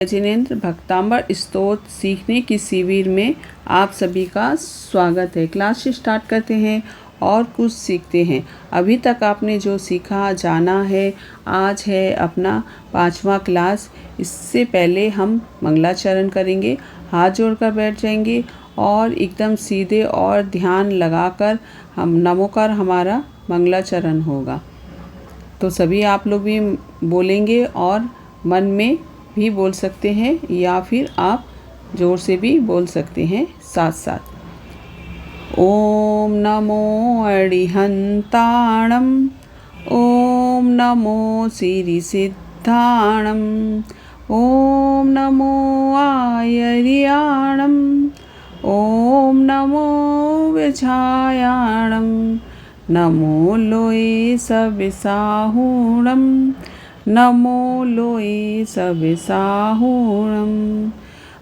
जिनेंद्र भक्तांबर स्तोत्र सीखने की शिविर में आप सभी का स्वागत है। क्लास स्टार्ट करते हैं और कुछ सीखते हैं। अभी तक आपने जो सीखा जाना है, आज है अपना 5वां क्लास। इससे पहले हम मंगलाचरण करेंगे। हाथ जोड़कर बैठ जाएंगे और एकदम सीधे और ध्यान लगाकर हम नमोकार हमारा मंगलाचरण होगा। तो सभी आप लोग भी बोलेंगे और मन में भी बोल सकते हैं या फिर आप जोर से भी बोल सकते हैं साथ साथ। ओम नमो अरिहंताणम, ओम नमो सिद्धिसिद्धाणम, ओम नमो आयर्याणम, ओम नमो विझायाणम, नमो लोये सविसाहूणम, नमो लोये सविसाहूणम।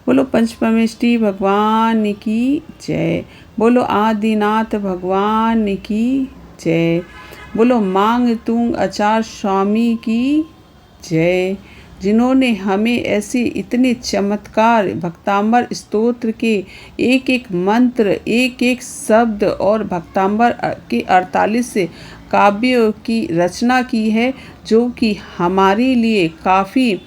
बोलो पंचपरमेष्ठी भगवान की जय। बोलो आदिनाथ भगवान की जय। बोलो मांग तुंग आचार्य स्वामी की जय, जिन्होंने हमें ऐसे इतने चमत्कार भक्तांबर स्तोत्र के एक एक मंत्र, एक एक शब्द और भक्तांबर के 48 काव्यों की रचना की है, जो कि हमारे लिए काफ़ी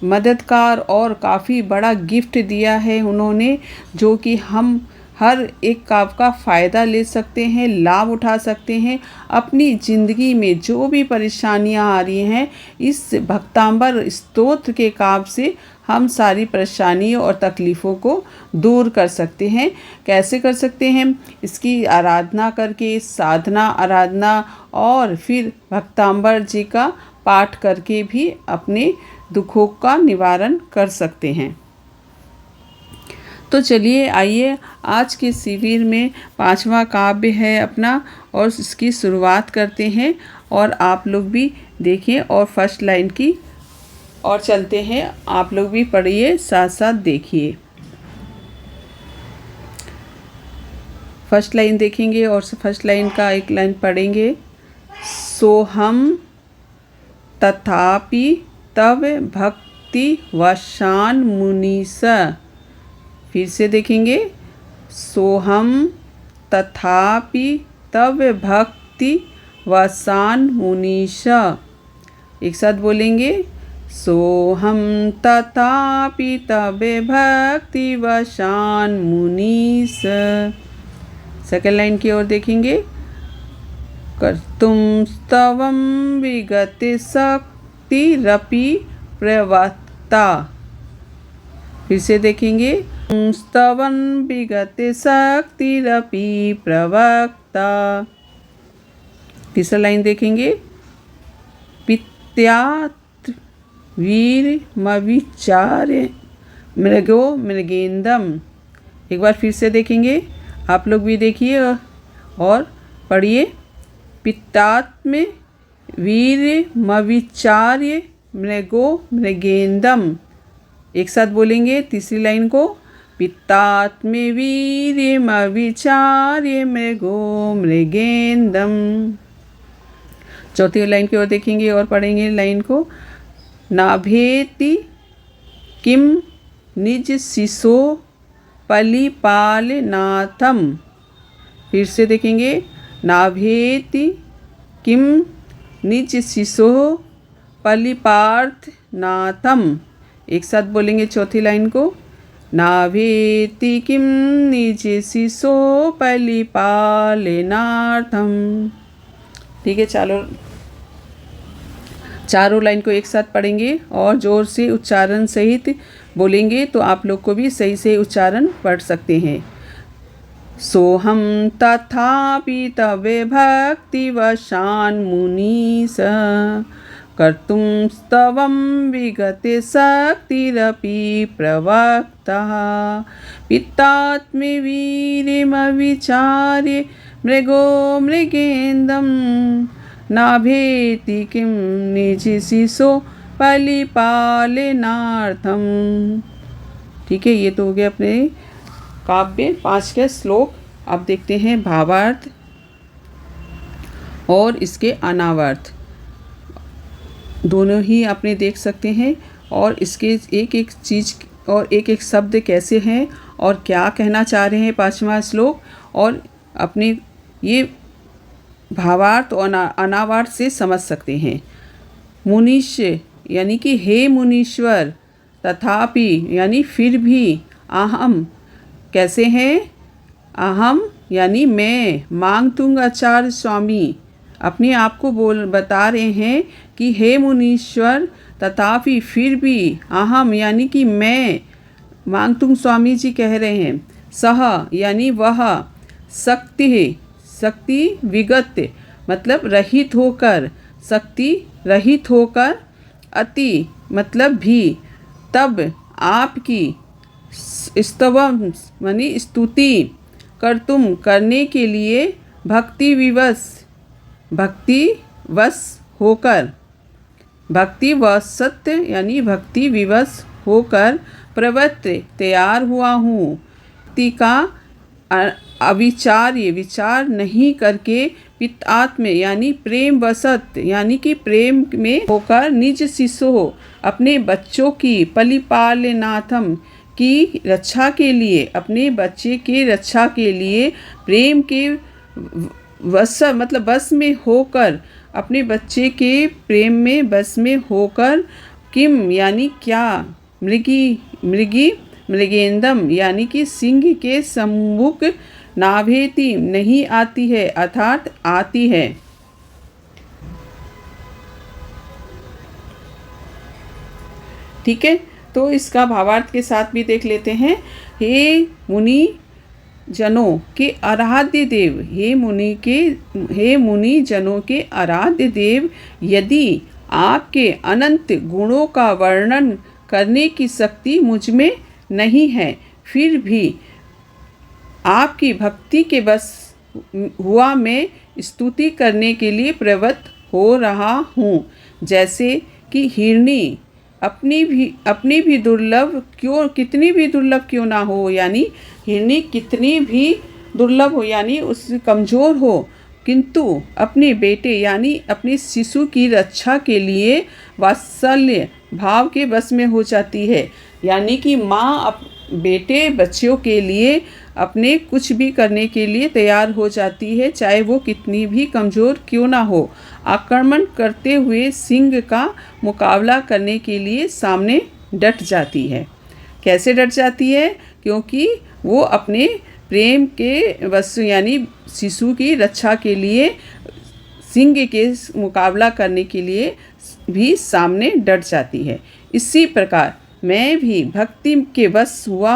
मददगार और काफ़ी बड़ा गिफ्ट दिया है उन्होंने, जो कि हम हर एक काव्य का फ़ायदा ले सकते हैं, लाभ उठा सकते हैं। अपनी ज़िंदगी में जो भी परेशानियां आ रही हैं, इस भक्तांबर स्तोत्र के काव्य से हम सारी परेशानियों और तकलीफ़ों को दूर कर सकते हैं। कैसे कर सकते हैं? इसकी आराधना करके, साधना आराधना और फिर भक्तांबर जी का पाठ करके भी अपने दुखों का निवारण कर सकते हैं। तो चलिए आइए, आज के शिविर में 5वां काव्य है अपना और इसकी शुरुआत करते हैं। और आप लोग भी देखिए और फर्स्ट लाइन की और चलते हैं। आप लोग भी पढ़िए, साथ साथ देखिए। फर्स्ट लाइन देखेंगे और फर्स्ट लाइन का एक लाइन पढ़ेंगे। सोहम तथापि तव भक्ति वशान मुनीस। फिर से देखेंगे। सोहम तथापि तव भक्ति वशान मुनीश। एक साथ बोलेंगे। सोहम तथापि तव भक्ति वशान मुनीस। सेकंड लाइन की ओर देखेंगे। कर्तुम स्तवम विगते शक्तिरपि प्रवक्ता। फिर से देखेंगे। स्तवन विगते शक्तिरपि प्रवक्ता। तीसरा लाइन देखेंगे। पित्यात् वीरमविचार्य मृगो मृगेंदम। एक बार फिर से देखेंगे। आप लोग भी देखिए और पढ़िए। पित्तात्म वीरमविचार्य मृगो मृगेंदम। एक साथ बोलेंगे तीसरी लाइन को। पित्तात्म वीरमविचार्य मृगो मृगेंदम। चौथी लाइन की ओर देखेंगे और पढ़ेंगे लाइन को। नाभेति किम निज शिशो पलिपालनाथम। फिर से देखेंगे। नाभेति किम निज शिशो पलिपार्थनाथम। एक साथ बोलेंगे चौथी लाइन को। नाभेति किम निज शिशो पलिपालनार्थम। ठीक है, चारों लाइन को एक साथ पढ़ेंगे और जोर से उच्चारण सहित बोलेंगे, तो आप लोग को भी सही से उच्चारण पढ़ सकते हैं। सोहम तथापि तव भक्ति वशान मुनीस, कर्तुम स्तवम विगते शक्तिरपि प्रवक्ता। पित्तात्म वीरमविचार्य मृगो मृगेंदम, नाभेति किम निज शिशो पलिपालनार्थम। ठीक है, ये तो हो गया अपने काव्य 5 के श्लोक। अब देखते हैं भावार्थ और इसके अनावर्थ। दोनों ही आपने देख सकते हैं और इसके एक एक चीज़ और एक एक शब्द कैसे हैं और क्या कहना चाह रहे हैं 5वां श्लोक, और अपने ये भावार्थ और अनावार्थ से समझ सकते हैं। मुनीश यानी कि हे मुनीश्वर, तथापि यानी फिर भी, अहम कैसे हैं, अहम यानी मैं, मांग तुंग आचार्य स्वामी अपने आप को बता रहे हैं कि हे मुनीश्वर, तथापि फिर भी, अहम यानी कि मैं, मांग तुंग स्वामी जी कह रहे हैं, सह यानी वह, शक्ति शक्ति विगत मतलब रहित होकर, शक्ति रहित होकर, अति मतलब भी, तब आपकी स्तवम यानी स्तुति, कर्तुम करने के लिए, भक्ति वश होकर, भक्ति वशत यानी भक्ति विवश होकर, प्रवृत्त तैयार हुआ हूँ, भक्ति का अविचार्य विचार नहीं करके, पित्तात्म यानी प्रेम वसत यानी कि प्रेम में होकर, निज शिशो अपने बच्चों की, परिपालनार्थम की रक्षा के लिए, अपने बच्चे के रक्षा के लिए, प्रेम के वश मतलब बस में होकर, अपने बच्चे के प्रेम में बस में होकर, किम यानी क्या, मृगेंदम यानी कि सिंह के सम्मुख, नाभेति नहीं आती है अर्थात आती है। ठीक है, तो इसका भावार्थ के साथ भी देख लेते हैं। हे मुनि जनों के आराध्य देव, हे मुनि जनों के आराध्य देव, यदि आपके अनंत गुणों का वर्णन करने की शक्ति मुझ में नहीं है, फिर भी आपकी भक्ति के बस हुआ मैं स्तुति करने के लिए प्रवृत्त हो रहा हूँ। जैसे कि हिरणी अपनी भी दुर्लभ कितनी भी दुर्लभ क्यों ना हो, यानी हिरणी कितनी भी दुर्लभ हो यानी उस कमज़ोर हो, किंतु अपने बेटे यानी अपने शिशु की रक्षा के लिए वात्सल्य भाव के बस में हो जाती है। यानी कि माँ बेटे बच्चों के लिए अपने कुछ भी करने के लिए तैयार हो जाती है, चाहे वो कितनी भी कमज़ोर क्यों ना हो। आक्रमण करते हुए सिंह का मुकाबला करने के लिए सामने डट जाती है। कैसे डट जाती है? क्योंकि वो अपने प्रेम के वस्तु यानी शिशु की रक्षा के लिए सिंह के मुकाबला करने के लिए भी सामने डट जाती है। इसी प्रकार मैं भी भक्ति के वश हुआ,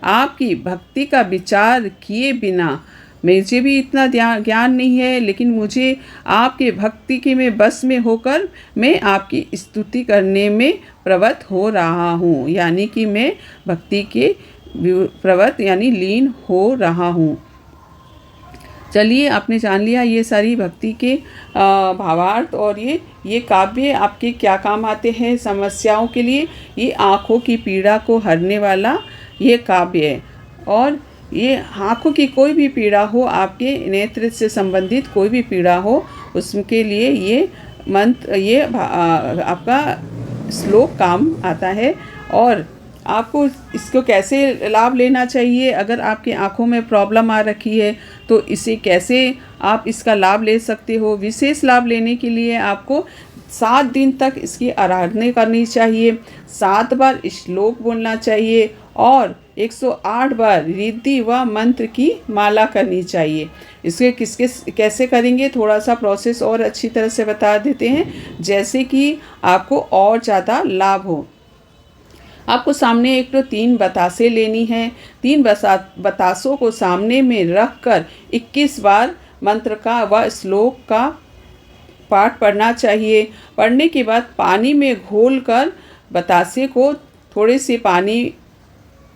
आपकी भक्ति का विचार किए बिना, मुझे भी इतना ज्ञान नहीं है, लेकिन मुझे आपके भक्ति के में बस में होकर मैं आपकी स्तुति करने में प्रवृत्त हो रहा हूँ। यानी कि मैं भक्ति के प्रवृत्त यानी लीन हो रहा हूँ। चलिए, आपने जान लिया ये सारी भक्ति के भावार्थ, और ये काव्य आपके क्या काम आते हैं समस्याओं के लिए। ये आँखों की पीड़ा को हरने वाला ये काव्य है, और ये आँखों की कोई भी पीड़ा हो, आपके नेत्र से संबंधित कोई भी पीड़ा हो, उसके लिए ये मंत्र आपका श्लोक काम आता है। और आपको इसको कैसे लाभ लेना चाहिए, अगर आपके आँखों में प्रॉब्लम आ रखी है तो इसे कैसे आप इसका लाभ ले सकते हो। विशेष लाभ लेने के लिए आपको 7 दिन तक इसकी आराधना करनी चाहिए, 7 बार श्लोक बोलना चाहिए, और 108 बार रिद्धि व मंत्र की माला करनी चाहिए। इसके कैसे करेंगे, थोड़ा सा प्रोसेस और अच्छी तरह से बता देते हैं, जैसे कि आपको और ज़्यादा लाभ हो। आपको सामने एक तो 3 बतासे लेनी है। 3 बतासों को सामने में रख कर 21 बार मंत्र का व श्लोक का पाठ पढ़ना चाहिए। पढ़ने के बाद पानी में घोलकर, बतासे को थोड़े से पानी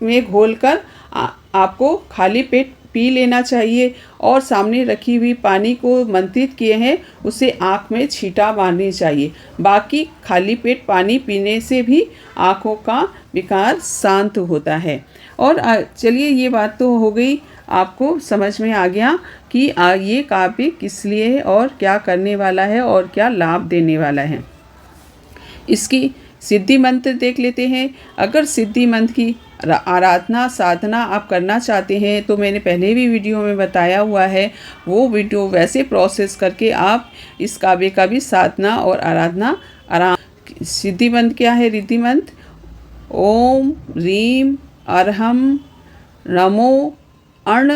में घोलकर आपको खाली पेट पी लेना चाहिए, और सामने रखी हुई पानी को मंत्रित किए हैं उसे आँख में छींटा मारनी चाहिए। बाकी खाली पेट पानी पीने से भी आँखों का विकार शांत होता है। और चलिए, ये बात तो हो गई, आपको समझ में आ गया कि ये काव्य किस लिए है और क्या करने वाला है और क्या लाभ देने वाला है। इसकी सिद्धि मंत्र देख लेते हैं। अगर सिद्धि मंत्र की आराधना साधना आप करना चाहते हैं तो मैंने पहले भी वीडियो में बताया हुआ है, वो वीडियो वैसे प्रोसेस करके आप इस काव्य का भी साधना और आराधना आराम। सिद्धि मंत्र क्या है? रिद्धि मंत्र ओम रीम अरहम नमो अण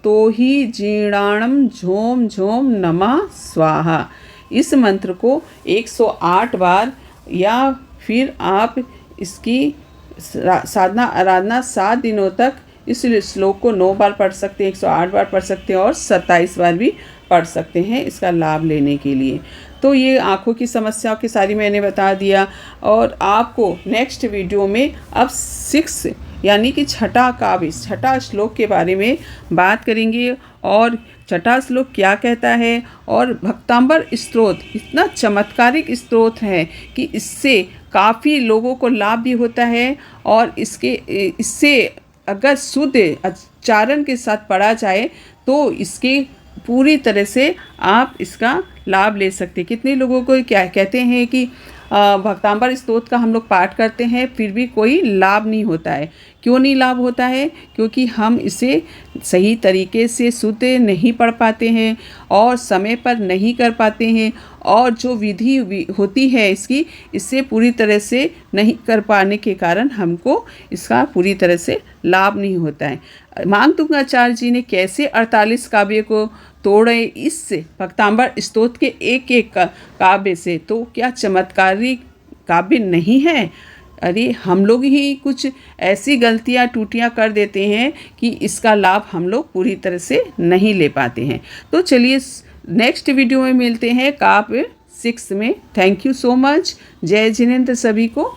तो ही जीर्णाणम झोम झोम नमः स्वाहा। इस मंत्र को 108 बार या फिर आप इसकी साधना आराधना 7 दिनों तक इस श्लोक को 9 बार पढ़ सकते हैं, 108 बार पढ़ सकते हैं और 27 बार भी पढ़ सकते हैं इसका लाभ लेने के लिए। तो ये आँखों की समस्याओं की सारी मैंने बता दिया। और आपको नेक्स्ट वीडियो में अब 6 यानी कि छठा काव्य, छठा श्लोक के बारे में बात करेंगे। और छठा श्लोक क्या कहता है, और भक्तांबर स्तोत्र इतना चमत्कारिक स्तोत्र है कि इससे काफ़ी लोगों को लाभ भी होता है। और इससे अगर शुद्ध उच्चारण के साथ पढ़ा जाए तो इसके पूरी तरह से आप इसका लाभ ले सकते हैं। कितने लोगों को क्या कहते हैं कि भक्तांबर स्तोत्र का हम लोग पाठ करते हैं फिर भी कोई लाभ नहीं होता है। क्यों नहीं लाभ होता है? क्योंकि हम इसे सही तरीके से शुद्ध नहीं पढ़ पाते हैं और समय पर नहीं कर पाते हैं, और जो विधि होती है इसकी, इससे पूरी तरह से नहीं कर पाने के कारण हमको इसका पूरी तरह से लाभ नहीं होता है। मांगतुंग आचार्य जी ने कैसे 48 काव्य को तोड़े इस भक्तांबर स्तोत्र के एक एक काव्य से, तो क्या चमत्कारी काव्य नहीं है? अरे हम लोग ही कुछ ऐसी गलतियां टूटियां कर देते हैं कि इसका लाभ हम लोग पूरी तरह से नहीं ले पाते हैं। तो चलिए नेक्स्ट वीडियो में मिलते हैं काव्य 6 में। Thank you so much. जय जिनेंद्र सभी को।